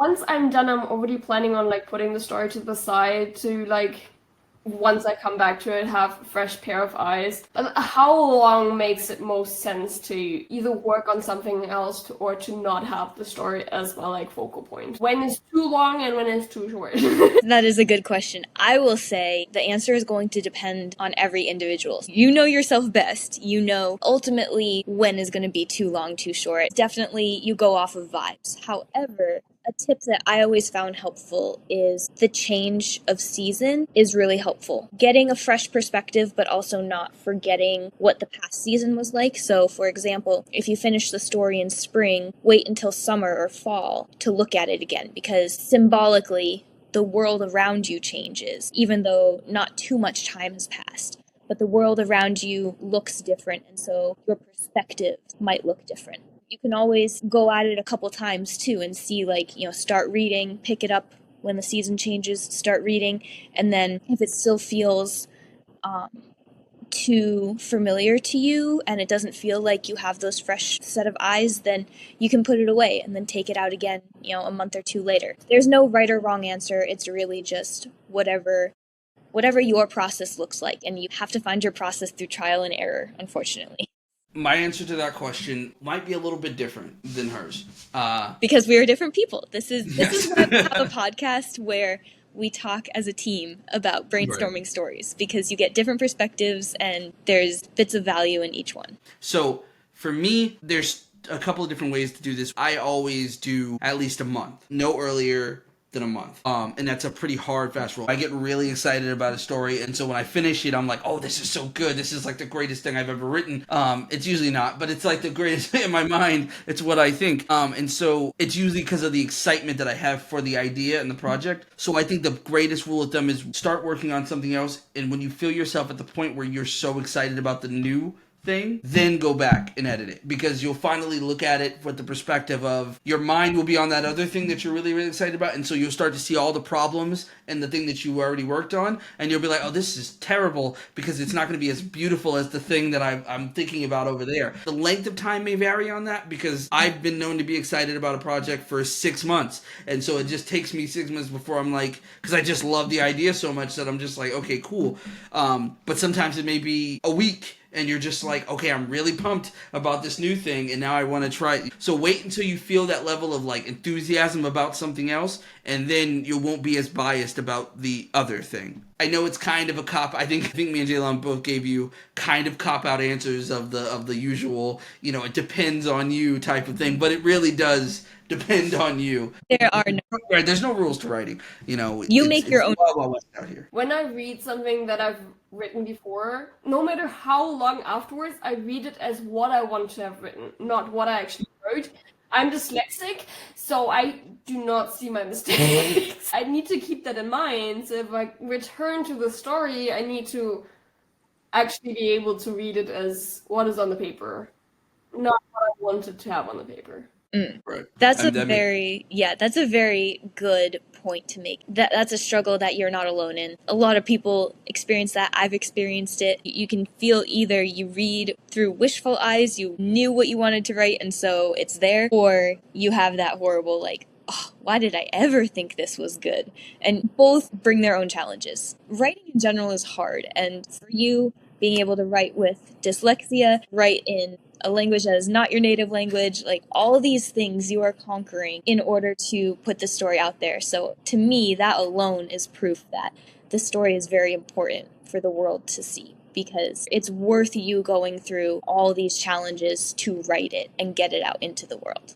Once I'm done, I'm already planning on like putting the story to the side to like once I come back to it, have a fresh pair of eyes. But how long makes it most sense to either work on something else or to not have the story as well like focal point? When is too long and when is too short? That is a good question. I will say the answer is going to depend on every individual. You know yourself best. You know ultimately when is going to be too long, too short. Definitely you go off of vibes. However, a tip that I always found helpful is the change of season is really helpful. Getting a fresh perspective, but also not forgetting what the past season was like. So, for example, if you finish the story in spring, wait until summer or fall to look at it again, because symbolically, the world around you changes, even though not too much time has passed. But the world around you looks different, and so your perspective might look different. You can always go at it a couple times too and see, like, start reading, pick it up when the season changes, start reading, and then if it still feels um, too familiar to you and it doesn't feel like you have those fresh set of eyes, then you can put it away and then take it out again, a month or two later. There's no right or wrong answer. It's really just whatever your process looks like, and you have to find your process through trial and error, unfortunately. My answer to that question might be a little bit different than hers. Because we are different people. This is Yes. why we have a podcast where we talk as a team about brainstorming Right. stories, because you get different perspectives and there's bits of value in each one. So for me, there's a couple of different ways to do this. I always do at least a month, no earlier than a month. And that's a pretty hard fast rule. I get really excited about a story, and so when I finish it, I'm like, oh, this is so good. This is like the greatest thing I've ever written. It's usually not, but it's like the greatest in my mind. It's what I think. And so it's usually because of the excitement that I have for the idea and the project. So I think the greatest rule of thumb is start working on something else, and when you feel yourself at the point where you're so excited about the new thing, then go back and edit it, because you'll finally look at it with the perspective of your mind will be on that other thing that you're really, really excited about, and so you'll start to see all the problems and the thing that you already worked on, and you'll be like, oh, this is terrible because it's not going to be as beautiful as the thing that I'm thinking about over there. The length of time may vary on that, because I've been known to be excited about a project for 6 months, and so it just takes me 6 months before I'm like, because I just love the idea so much that I'm just like, okay, cool. But sometimes it may be a week, and you're just like, okay, I'm really pumped about this new thing, and now I want to try it. So wait until you feel that level of like enthusiasm about something else, and then you won't be as biased about the other thing. I know it's kind of a cop. I think me and Jaylon both gave you kind of cop out answers of the usual, it depends on you type of thing, but it really does depend on you. There are no. Right, there's no rules to writing. You It's make your own. wild, wild west out here. When I read something that I've written before, no matter how long afterwards, I read it as what I want to have written, not what I actually wrote. I'm dyslexic, so I do not see my mistakes. I need to keep that in mind. So if I return to the story, I need to actually be able to read it as what is on the paper, not what I wanted to have on the paper. Right. That's And that makes that's a very good point to make. That's a struggle that you're not alone in. A lot of people experience that. I've experienced it. You can feel either you read through wishful eyes, you knew what you wanted to write and so it's there, or you have that horrible like, oh, why did I ever think this was good? And both bring their own challenges. Writing in general is hard, and for you being able to write with dyslexia, write in a language that is not your native language, like all of these things you are conquering in order to put the story out there. So to me, that alone is proof that the story is very important for the world to see, because it's worth you going through all these challenges to write it and get it out into the world.